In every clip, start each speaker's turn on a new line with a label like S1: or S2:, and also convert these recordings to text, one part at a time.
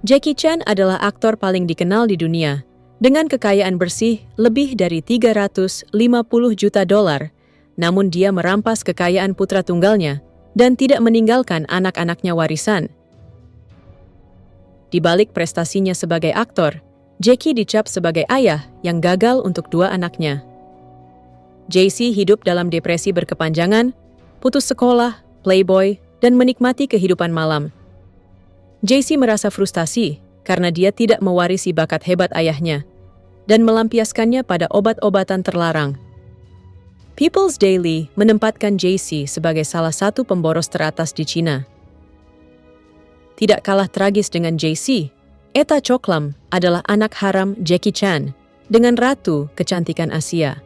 S1: Jackie Chan adalah aktor paling dikenal di dunia, dengan kekayaan bersih lebih dari $350 juta. Namun dia merampas kekayaan putra tunggalnya dan tidak meninggalkan anak-anaknya warisan. Di balik prestasinya sebagai aktor, Jackie dicap sebagai ayah yang gagal untuk dua anaknya. JC hidup dalam depresi berkepanjangan, putus sekolah, playboy, dan menikmati kehidupan malam. JC merasa frustasi karena dia tidak mewarisi bakat hebat ayahnya dan melampiaskannya pada obat-obatan terlarang. People's Daily menempatkan JC sebagai salah satu pemboros teratas di Cina. Tidak kalah tragis dengan JC, Etta Choklam adalah anak haram Jackie Chan dengan ratu kecantikan Asia.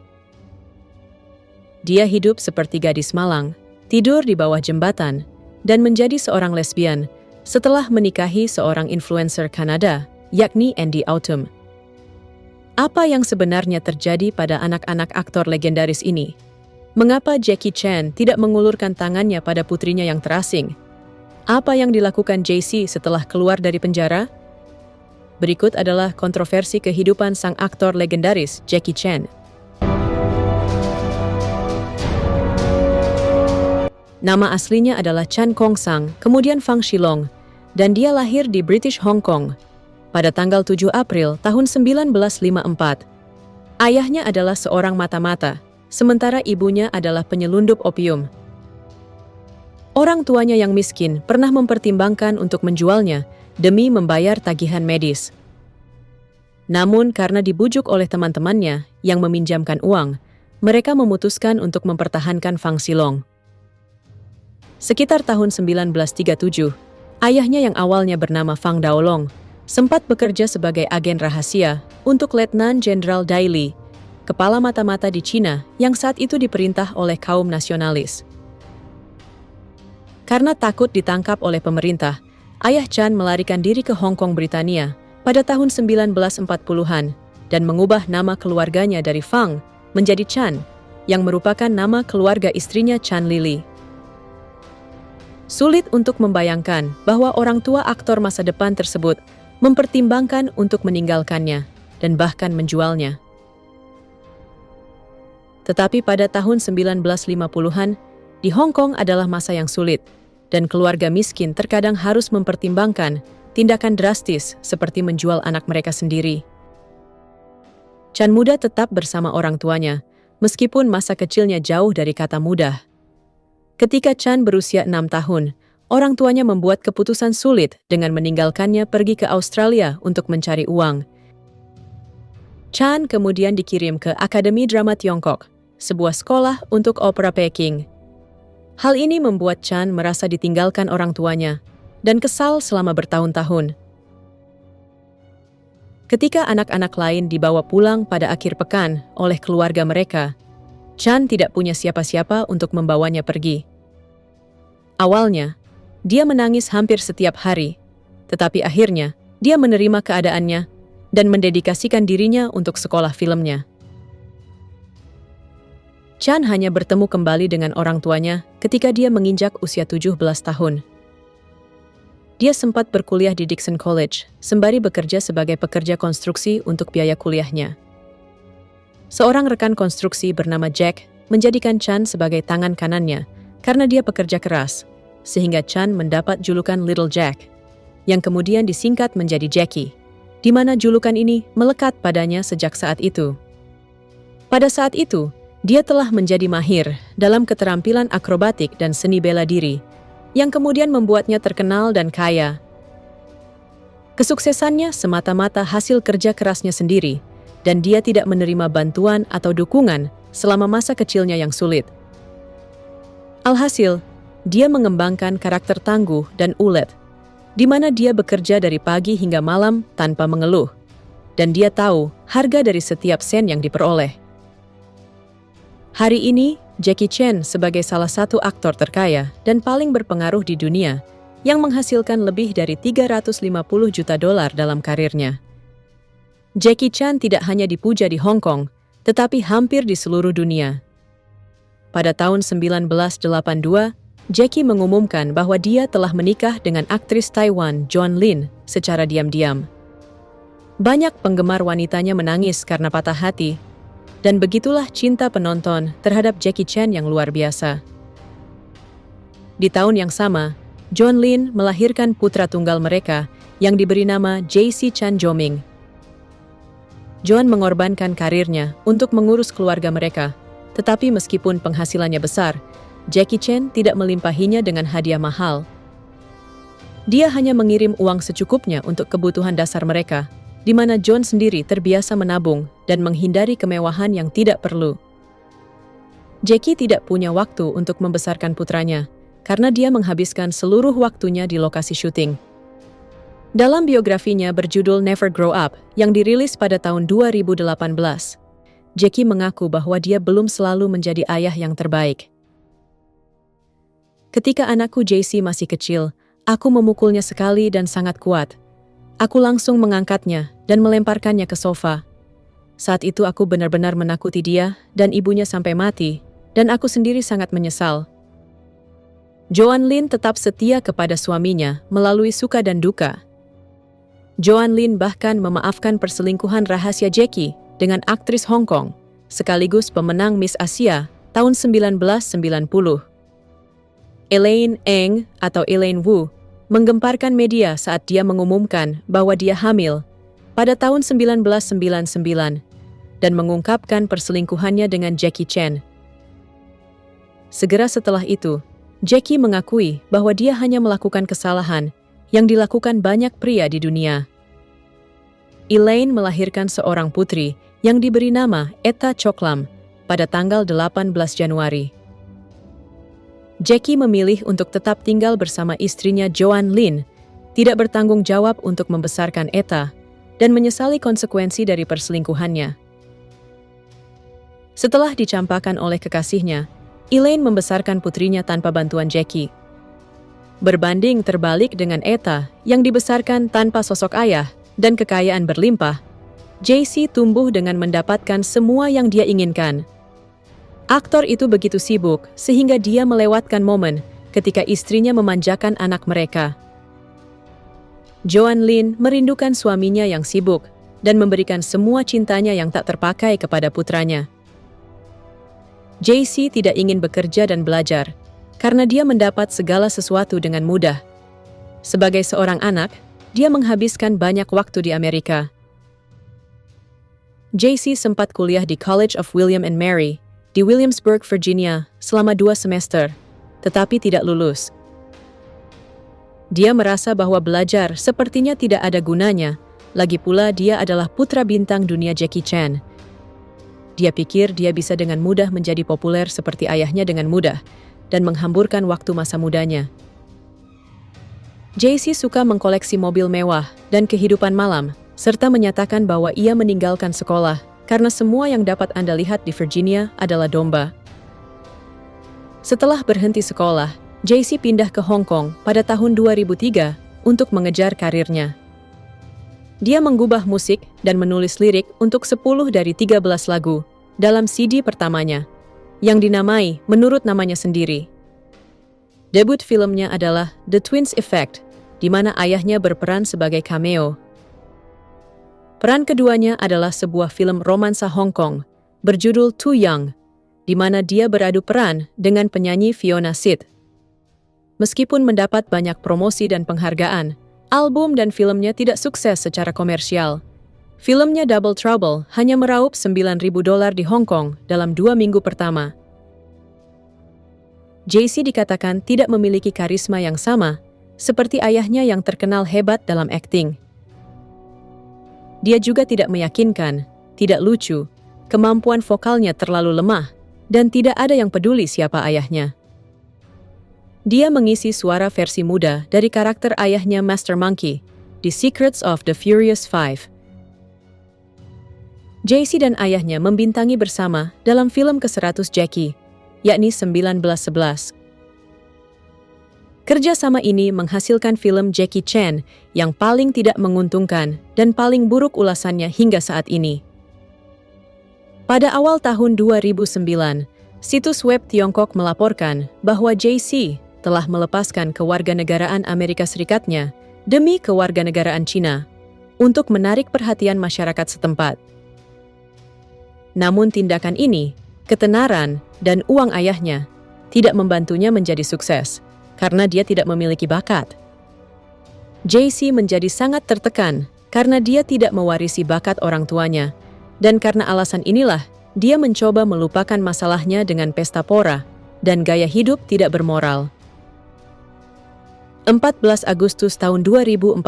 S1: Dia hidup seperti gadis malang, tidur di bawah jembatan, dan menjadi seorang lesbian setelah menikahi seorang influencer Kanada, yakni Andy Autumn. Apa yang sebenarnya terjadi pada anak-anak aktor legendaris ini? Mengapa Jackie Chan tidak mengulurkan tangannya pada putrinya yang terasing? Apa yang dilakukan JC setelah keluar dari penjara? Berikut adalah kontroversi kehidupan sang aktor legendaris Jackie Chan. Nama aslinya adalah Chan Kong Sang, kemudian Fang Shilong, dan dia lahir di British Hong Kong pada tanggal 7 April tahun 1954. Ayahnya adalah seorang mata-mata, sementara ibunya adalah penyelundup opium. Orang tuanya yang miskin pernah mempertimbangkan untuk menjualnya demi membayar tagihan medis. Namun karena dibujuk oleh teman-temannya yang meminjamkan uang, mereka memutuskan untuk mempertahankan Fang Shilong. Sekitar tahun 1937, ayahnya yang awalnya bernama Fang Daolong sempat bekerja sebagai agen rahasia untuk Letnan Jenderal Dai Li, kepala mata-mata di Cina yang saat itu diperintah oleh kaum nasionalis. Karena takut ditangkap oleh pemerintah, ayah Chan melarikan diri ke Hong Kong, Britania pada tahun 1940-an dan mengubah nama keluarganya dari Fang menjadi Chan, yang merupakan nama keluarga istrinya Chan Lili. Sulit untuk membayangkan bahwa orang tua aktor masa depan tersebut mempertimbangkan untuk meninggalkannya dan bahkan menjualnya. Tetapi pada tahun 1950-an, di Hong Kong adalah masa yang sulit, dan keluarga miskin terkadang harus mempertimbangkan tindakan drastis seperti menjual anak mereka sendiri. Chan muda tetap bersama orang tuanya, meskipun masa kecilnya jauh dari kata mudah. Ketika Chan berusia 6 tahun, orang tuanya membuat keputusan sulit dengan meninggalkannya pergi ke Australia untuk mencari uang. Chan kemudian dikirim ke Akademi Drama Tiongkok, sebuah sekolah untuk opera Peking. Hal ini membuat Chan merasa ditinggalkan orang tuanya dan kesal selama bertahun-tahun. Ketika anak-anak lain dibawa pulang pada akhir pekan oleh keluarga mereka, Chan tidak punya siapa-siapa untuk membawanya pergi. Awalnya, dia menangis hampir setiap hari, tetapi akhirnya dia menerima keadaannya dan mendedikasikan dirinya untuk sekolah filmnya. Chan hanya bertemu kembali dengan orang tuanya ketika dia menginjak usia 17 tahun. Dia sempat berkuliah di Dickson College, sembari bekerja sebagai pekerja konstruksi untuk biaya kuliahnya. Seorang rekan konstruksi bernama Jack menjadikan Chan sebagai tangan kanannya karena dia pekerja keras, sehingga Chan mendapat julukan Little Jack, yang kemudian disingkat menjadi Jackie, di mana julukan ini melekat padanya sejak saat itu. Pada saat itu, dia telah menjadi mahir dalam keterampilan akrobatik dan seni bela diri, yang kemudian membuatnya terkenal dan kaya. Kesuksesannya semata-mata hasil kerja kerasnya sendiri, dan dia tidak menerima bantuan atau dukungan selama masa kecilnya yang sulit. Alhasil, dia mengembangkan karakter tangguh dan ulet, di mana dia bekerja dari pagi hingga malam tanpa mengeluh, dan dia tahu harga dari setiap sen yang diperoleh. Hari ini, Jackie Chan sebagai salah satu aktor terkaya dan paling berpengaruh di dunia, yang menghasilkan lebih dari $350 juta dalam karirnya. Jackie Chan tidak hanya dipuja di Hong Kong, tetapi hampir di seluruh dunia. Pada tahun 1982, Jackie mengumumkan bahwa dia telah menikah dengan aktris Taiwan Joan Lin secara diam-diam. Banyak penggemar wanitanya menangis karena patah hati, dan begitulah cinta penonton terhadap Jackie Chan yang luar biasa. Di tahun yang sama, Joan Lin melahirkan putra tunggal mereka yang diberi nama JC Chan Joming. Joan mengorbankan karirnya untuk mengurus keluarga mereka, tetapi meskipun penghasilannya besar, Jackie Chan tidak melimpahinya dengan hadiah mahal. Dia hanya mengirim uang secukupnya untuk kebutuhan dasar mereka, di mana Joan sendiri terbiasa menabung dan menghindari kemewahan yang tidak perlu. Jackie tidak punya waktu untuk membesarkan putranya, karena dia menghabiskan seluruh waktunya di lokasi syuting. Dalam biografinya berjudul Never Grow Up, yang dirilis pada tahun 2018, Jackie mengaku bahwa dia belum selalu menjadi ayah yang terbaik. Ketika anakku JC masih kecil, aku memukulnya sekali dan sangat kuat. Aku langsung mengangkatnya dan melemparkannya ke sofa. Saat itu aku benar-benar menakuti dia dan ibunya sampai mati, dan aku sendiri sangat menyesal. Joan Lin tetap setia kepada suaminya melalui suka dan duka. Joan Lin bahkan memaafkan perselingkuhan rahasia Jackie dengan aktris Hong Kong, sekaligus pemenang Miss Asia tahun 1990. Elaine Eng atau Elaine Wu menggemparkan media saat dia mengumumkan bahwa dia hamil pada tahun 1999 dan mengungkapkan perselingkuhannya dengan Jackie Chan. Segera setelah itu, Jackie mengakui bahwa dia hanya melakukan kesalahan yang dilakukan banyak pria di dunia. Elaine melahirkan seorang putri yang diberi nama Etta Choklam pada tanggal 18 Januari. Jackie memilih untuk tetap tinggal bersama istrinya Joan Lin, tidak bertanggung jawab untuk membesarkan Etta, dan menyesali konsekuensi dari perselingkuhannya. Setelah dicampakkan oleh kekasihnya, Elaine membesarkan putrinya tanpa bantuan Jackie. Berbanding terbalik dengan Etta yang dibesarkan tanpa sosok ayah dan kekayaan berlimpah, JC tumbuh dengan mendapatkan semua yang dia inginkan. Aktor itu begitu sibuk sehingga dia melewatkan momen ketika istrinya memanjakan anak mereka. Joan Lin merindukan suaminya yang sibuk dan memberikan semua cintanya yang tak terpakai kepada putranya. JC tidak ingin bekerja dan belajar karena dia mendapat segala sesuatu dengan mudah. Sebagai seorang anak, dia menghabiskan banyak waktu di Amerika. JC sempat kuliah di College of William and Mary di Williamsburg, Virginia, selama 2 semester, tetapi tidak lulus. Dia merasa bahwa belajar sepertinya tidak ada gunanya, lagi pula dia adalah putra bintang dunia Jackie Chan. Dia pikir dia bisa dengan mudah menjadi populer seperti ayahnya dengan mudah, dan menghamburkan waktu masa mudanya. JC suka mengkoleksi mobil mewah dan kehidupan malam, serta menyatakan bahwa ia meninggalkan sekolah karena semua yang dapat Anda lihat di Virginia adalah domba. Setelah berhenti sekolah, JC pindah ke Hong Kong pada tahun 2003 untuk mengejar karirnya. Dia menggubah musik dan menulis lirik untuk 10 dari 13 lagu dalam CD pertamanya, yang dinamai menurut namanya sendiri. Debut filmnya adalah The Twins Effect, di mana ayahnya berperan sebagai cameo. Peran keduanya adalah sebuah film romansa Hong Kong berjudul Too Young, di mana dia beradu peran dengan penyanyi Fiona Sid. Meskipun mendapat banyak promosi dan penghargaan, album dan filmnya tidak sukses secara komersial. Filmnya Double Trouble hanya meraup $9.000 di Hong Kong dalam 2 minggu pertama. JC dikatakan tidak memiliki karisma yang sama, seperti ayahnya yang terkenal hebat dalam akting. Dia juga tidak meyakinkan, tidak lucu, kemampuan vokalnya terlalu lemah, dan tidak ada yang peduli siapa ayahnya. Dia mengisi suara versi muda dari karakter ayahnya Master Monkey di Secrets of the Furious 5. JC dan ayahnya membintangi bersama dalam film ke-100 Jackie, yakni 1911. Kerjasama ini menghasilkan film Jackie Chan yang paling tidak menguntungkan dan paling buruk ulasannya hingga saat ini. Pada awal tahun 2009, situs web Tiongkok melaporkan bahwa JC telah melepaskan kewarganegaraan Amerika Serikatnya demi kewarganegaraan Cina untuk menarik perhatian masyarakat setempat. Namun tindakan ini, ketenaran, dan uang ayahnya tidak membantunya menjadi sukses karena dia tidak memiliki bakat. JC menjadi sangat tertekan karena dia tidak mewarisi bakat orang tuanya, dan karena alasan inilah dia mencoba melupakan masalahnya dengan pesta pora dan gaya hidup tidak bermoral. 14 Agustus tahun 2014,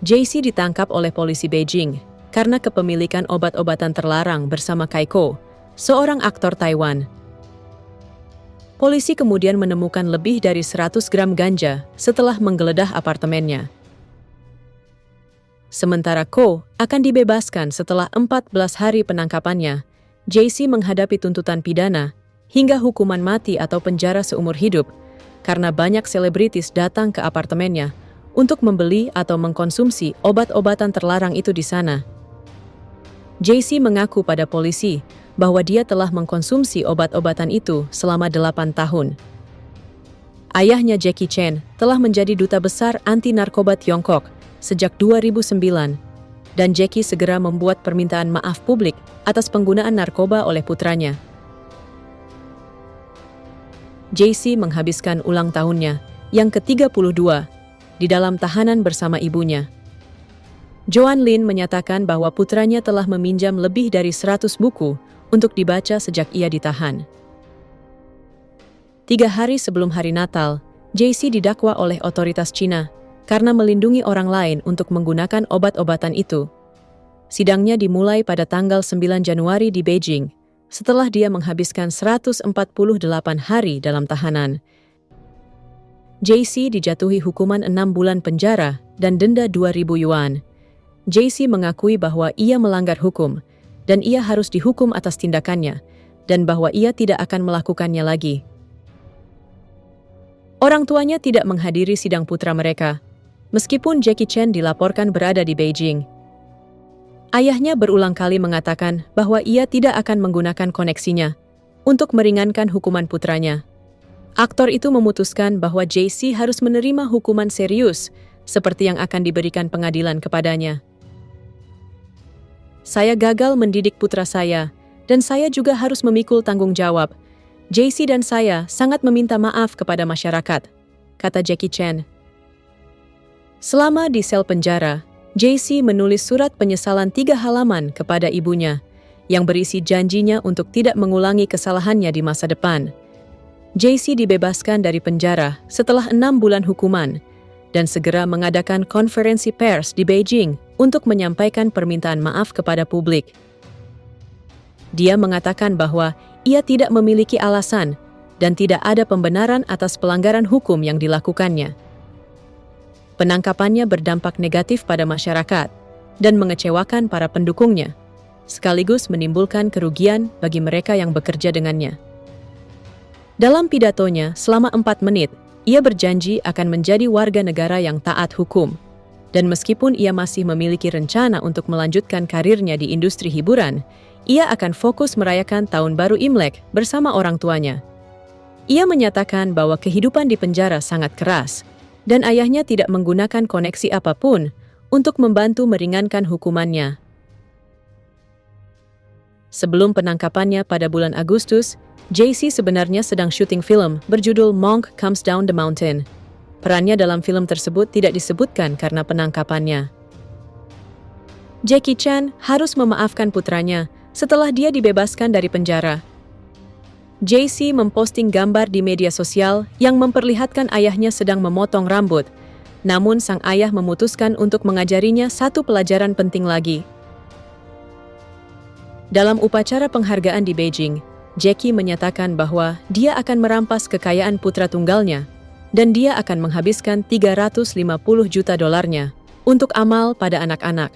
S1: JC ditangkap oleh polisi Beijing karena kepemilikan obat-obatan terlarang bersama Kaiko, seorang aktor Taiwan. Polisi kemudian menemukan lebih dari 100 gram ganja setelah menggeledah apartemennya. Sementara Ko akan dibebaskan setelah 14 hari penangkapannya, JC menghadapi tuntutan pidana hingga hukuman mati atau penjara seumur hidup karena banyak selebritis datang ke apartemennya untuk membeli atau mengkonsumsi obat-obatan terlarang itu di sana. JC mengaku pada polisi bahwa dia telah mengkonsumsi obat-obatan itu selama 8 tahun. Ayahnya Jackie Chan telah menjadi duta besar anti-narkoba Tiongkok sejak 2009, dan Jackie segera membuat permintaan maaf publik atas penggunaan narkoba oleh putranya. JC menghabiskan ulang tahunnya yang ke-32 di dalam tahanan bersama ibunya. Joan Lin menyatakan bahwa putranya telah meminjam lebih dari 100 buku untuk dibaca sejak ia ditahan. 3 hari sebelum hari Natal, JC didakwa oleh otoritas Cina karena melindungi orang lain untuk menggunakan obat-obatan itu. Sidangnya dimulai pada tanggal 9 Januari di Beijing, setelah dia menghabiskan 148 hari dalam tahanan. JC dijatuhi hukuman 6 bulan penjara dan denda 2.000 yuan. JC mengakui bahwa ia melanggar hukum, dan ia harus dihukum atas tindakannya, dan bahwa ia tidak akan melakukannya lagi. Orang tuanya tidak menghadiri sidang putra mereka, meskipun Jackie Chan dilaporkan berada di Beijing. Ayahnya berulang kali mengatakan bahwa ia tidak akan menggunakan koneksinya untuk meringankan hukuman putranya. Aktor itu memutuskan bahwa JC harus menerima hukuman serius, seperti yang akan diberikan pengadilan kepadanya. Saya gagal mendidik putra saya, dan saya juga harus memikul tanggung jawab. JC dan saya sangat meminta maaf kepada masyarakat, kata Jackie Chan. Selama di sel penjara, JC menulis surat penyesalan 3 halaman kepada ibunya, yang berisi janjinya untuk tidak mengulangi kesalahannya di masa depan. JC dibebaskan dari penjara setelah 6 bulan hukuman, dan segera mengadakan konferensi pers di Beijing untuk menyampaikan permintaan maaf kepada publik. Dia mengatakan bahwa ia tidak memiliki alasan dan tidak ada pembenaran atas pelanggaran hukum yang dilakukannya. Penangkapannya berdampak negatif pada masyarakat dan mengecewakan para pendukungnya, sekaligus menimbulkan kerugian bagi mereka yang bekerja dengannya. Dalam pidatonya selama 4 menit, ia berjanji akan menjadi warga negara yang taat hukum. Dan meskipun ia masih memiliki rencana untuk melanjutkan karirnya di industri hiburan, ia akan fokus merayakan Tahun Baru Imlek bersama orang tuanya. Ia menyatakan bahwa kehidupan di penjara sangat keras, dan ayahnya tidak menggunakan koneksi apapun untuk membantu meringankan hukumannya. Sebelum penangkapannya pada bulan Agustus, JC sebenarnya sedang syuting film berjudul Monk Comes Down the Mountain. Perannya dalam film tersebut tidak disebutkan karena penangkapannya. Jackie Chan harus memaafkan putranya setelah dia dibebaskan dari penjara. JC memposting gambar di media sosial yang memperlihatkan ayahnya sedang memotong rambut, namun sang ayah memutuskan untuk mengajarinya satu pelajaran penting lagi. Dalam upacara penghargaan di Beijing, Jackie menyatakan bahwa dia akan merampas kekayaan putra tunggalnya dan dia akan menghabiskan 350 juta dolarnya untuk amal pada anak-anak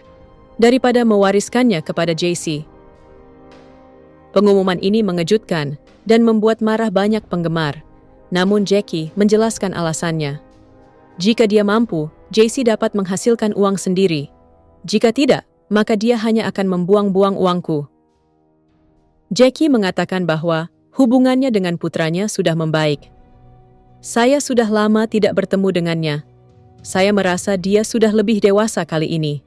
S1: daripada mewariskannya kepada JC. Pengumuman ini mengejutkan dan membuat marah banyak penggemar, namun Jackie menjelaskan alasannya. Jika dia mampu, JC dapat menghasilkan uang sendiri. Jika tidak, maka dia hanya akan membuang-buang uangku. Jackie mengatakan bahwa hubungannya dengan putranya sudah membaik. Saya sudah lama tidak bertemu dengannya. Saya merasa dia sudah lebih dewasa kali ini.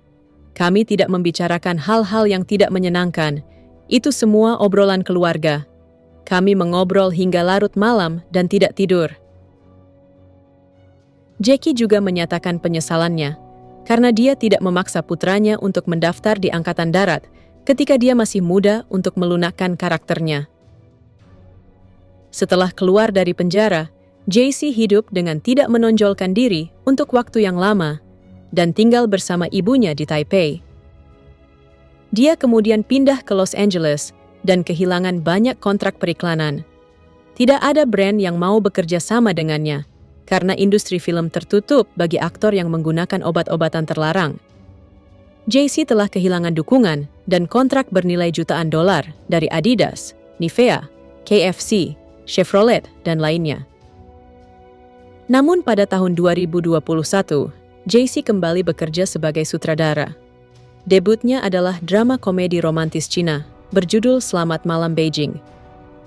S1: Kami tidak membicarakan hal-hal yang tidak menyenangkan. Itu semua obrolan keluarga. Kami mengobrol hingga larut malam dan tidak tidur. Jackie juga menyatakan penyesalannya karena dia tidak memaksa putranya untuk mendaftar di Angkatan Darat ketika dia masih muda untuk melunakkan karakternya. Setelah keluar dari penjara, JC hidup dengan tidak menonjolkan diri untuk waktu yang lama dan tinggal bersama ibunya di Taipei. Dia kemudian pindah ke Los Angeles dan kehilangan banyak kontrak periklanan. Tidak ada brand yang mau bekerja sama dengannya, karena industri film tertutup bagi aktor yang menggunakan obat-obatan terlarang. JC telah kehilangan dukungan dan kontrak bernilai jutaan dolar dari Adidas, Nivea, KFC, Chevrolet, dan lainnya. Namun pada tahun 2021, JC kembali bekerja sebagai sutradara. Debutnya adalah drama komedi romantis Cina, berjudul Selamat Malam Beijing.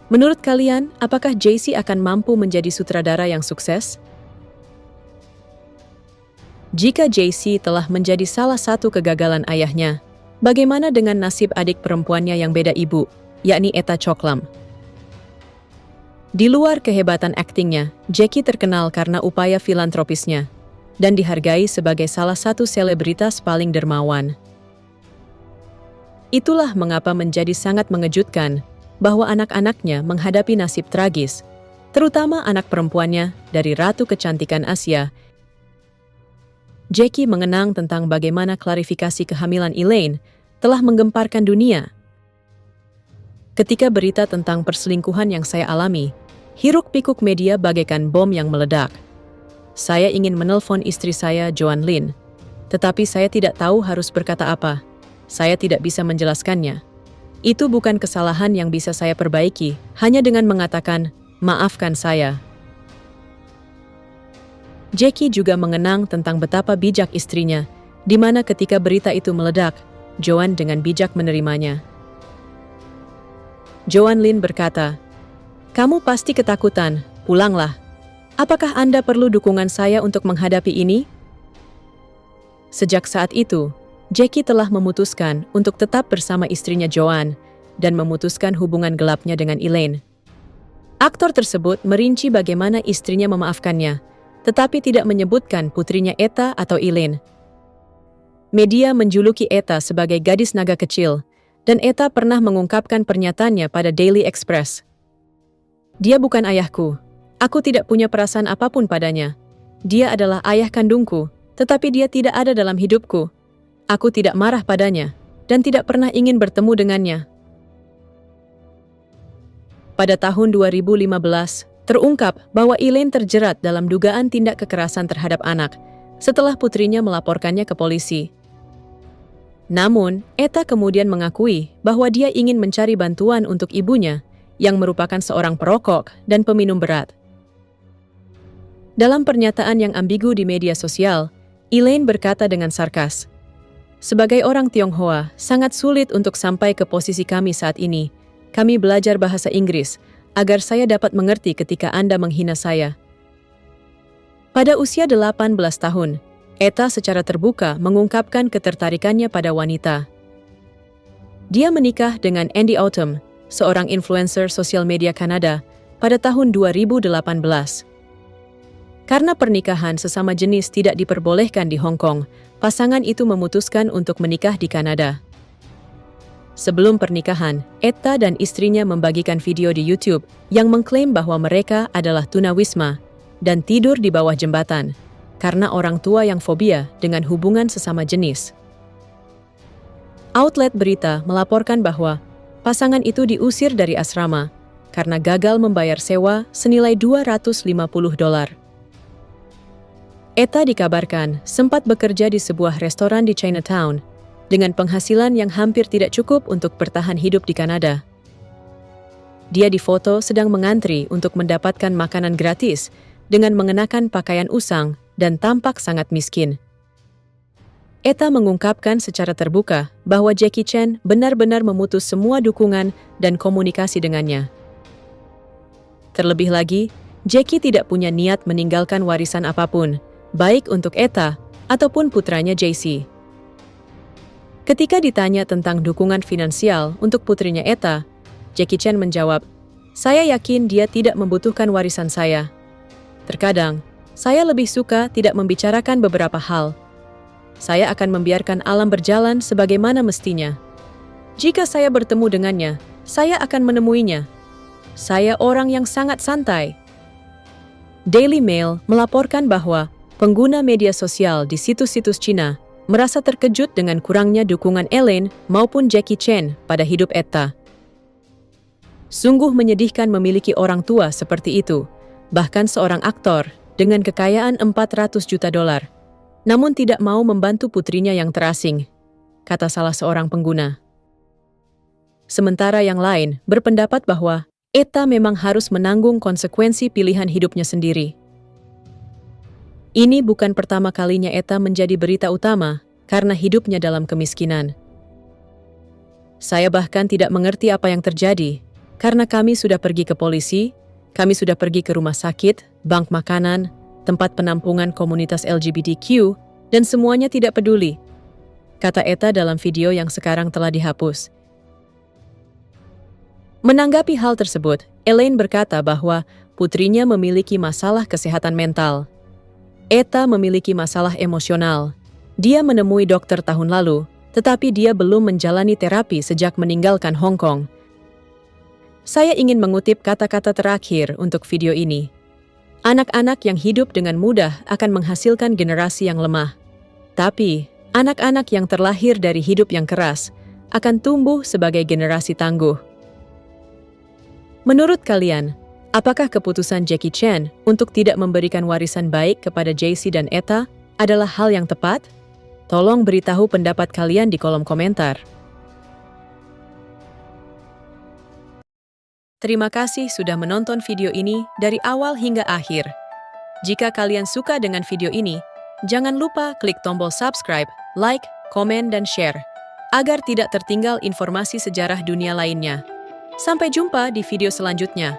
S1: Menurut kalian, apakah JC akan mampu menjadi sutradara yang sukses? Jika JC telah menjadi salah satu kegagalan ayahnya, bagaimana dengan nasib adik perempuannya yang beda ibu, yakni Etta Choklam? Di luar kehebatan aktingnya, Jackie terkenal karena upaya filantropisnya dan dihargai sebagai salah satu selebritas paling dermawan. Itulah mengapa menjadi sangat mengejutkan bahwa anak-anaknya menghadapi nasib tragis, terutama anak perempuannya dari Ratu Kecantikan Asia. Jackie mengenang tentang bagaimana klarifikasi kehamilan Elaine telah menggemparkan dunia. Ketika berita tentang perselingkuhan yang saya alami, hiruk-pikuk media bagaikan bom yang meledak. Saya ingin menelpon istri saya, Joan Lin, tetapi saya tidak tahu harus berkata apa. Saya tidak bisa menjelaskannya. Itu bukan kesalahan yang bisa saya perbaiki, hanya dengan mengatakan, "Maafkan saya." Jackie juga mengenang tentang betapa bijak istrinya, di mana ketika berita itu meledak, Joan dengan bijak menerimanya. Joan Lin berkata, "Kamu pasti ketakutan, pulanglah. Apakah Anda perlu dukungan saya untuk menghadapi ini?" Sejak saat itu, Jackie telah memutuskan untuk tetap bersama istrinya Joan dan memutuskan hubungan gelapnya dengan Elaine. Aktor tersebut merinci bagaimana istrinya memaafkannya, tetapi tidak menyebutkan putrinya Etta atau Elaine. Media menjuluki Etta sebagai gadis naga kecil, dan Etta pernah mengungkapkan pernyataannya pada Daily Express. "Dia bukan ayahku. Aku tidak punya perasaan apapun padanya. Dia adalah ayah kandungku, tetapi dia tidak ada dalam hidupku. Aku tidak marah padanya, dan tidak pernah ingin bertemu dengannya." Pada tahun 2015, terungkap bahwa Elaine terjerat dalam dugaan tindak kekerasan terhadap anak setelah putrinya melaporkannya ke polisi. Namun, Etta kemudian mengakui bahwa dia ingin mencari bantuan untuk ibunya yang merupakan seorang perokok dan peminum berat. Dalam pernyataan yang ambigu di media sosial, Elaine berkata dengan sarkas, "Sebagai orang Tionghoa, sangat sulit untuk sampai ke posisi kami saat ini. Kami belajar bahasa Inggris, agar saya dapat mengerti ketika Anda menghina saya." Pada usia 18 tahun, Etta secara terbuka mengungkapkan ketertarikannya pada wanita. Dia menikah dengan Andy Autumn, seorang influencer sosial media Kanada, pada tahun 2018. Karena pernikahan sesama jenis tidak diperbolehkan di Hong Kong, pasangan itu memutuskan untuk menikah di Kanada. Sebelum pernikahan, Etta dan istrinya membagikan video di YouTube yang mengklaim bahwa mereka adalah tunawisma dan tidur di bawah jembatan karena orang tua yang fobia dengan hubungan sesama jenis. Outlet berita melaporkan bahwa pasangan itu diusir dari asrama karena gagal membayar sewa senilai $250. Etta dikabarkan sempat bekerja di sebuah restoran di Chinatown dengan penghasilan yang hampir tidak cukup untuk bertahan hidup di Kanada. Dia difoto sedang mengantri untuk mendapatkan makanan gratis dengan mengenakan pakaian usang dan tampak sangat miskin. Etta mengungkapkan secara terbuka bahwa Jackie Chan benar-benar memutus semua dukungan dan komunikasi dengannya. Terlebih lagi, Jackie tidak punya niat meninggalkan warisan apapun, baik untuk Etta ataupun putranya JC. Ketika ditanya tentang dukungan finansial untuk putrinya Etta, Jackie Chan menjawab, "Saya yakin dia tidak membutuhkan warisan saya. Terkadang, saya lebih suka tidak membicarakan beberapa hal. Saya akan membiarkan alam berjalan sebagaimana mestinya. Jika saya bertemu dengannya, saya akan menemuinya. Saya orang yang sangat santai." Daily Mail melaporkan bahwa pengguna media sosial di situs-situs Cina merasa terkejut dengan kurangnya dukungan Elaine maupun Jackie Chan pada hidup Etta. Sungguh menyedihkan memiliki orang tua seperti itu, bahkan seorang aktor dengan kekayaan 400 juta dolar, namun tidak mau membantu putrinya yang terasing, kata salah seorang pengguna. Sementara yang lain berpendapat bahwa Etta memang harus menanggung konsekuensi pilihan hidupnya sendiri. Ini bukan pertama kalinya Etta menjadi berita utama karena hidupnya dalam kemiskinan. Saya bahkan tidak mengerti apa yang terjadi, karena kami sudah pergi ke polisi, kami sudah pergi ke rumah sakit, bank makanan, tempat penampungan komunitas LGBTQ, dan semuanya tidak peduli, kata Etta dalam video yang sekarang telah dihapus. Menanggapi hal tersebut, Elaine berkata bahwa putrinya memiliki masalah kesehatan mental. Etta memiliki masalah emosional. Dia menemui dokter tahun lalu, tetapi dia belum menjalani terapi sejak meninggalkan Hong Kong. Saya ingin mengutip kata-kata terakhir untuk video ini. Anak-anak yang hidup dengan mudah akan menghasilkan generasi yang lemah. Tapi, anak-anak yang terlahir dari hidup yang keras akan tumbuh sebagai generasi tangguh. Menurut kalian, apakah keputusan Jackie Chan untuk tidak memberikan warisan baik kepada JC dan Etta adalah hal yang tepat? Tolong beritahu pendapat kalian di kolom komentar. Terima kasih sudah menonton video ini dari awal hingga akhir. Jika kalian suka dengan video ini, jangan lupa klik tombol subscribe, like, komen, dan share, agar tidak tertinggal informasi sejarah dunia lainnya. Sampai jumpa di video selanjutnya.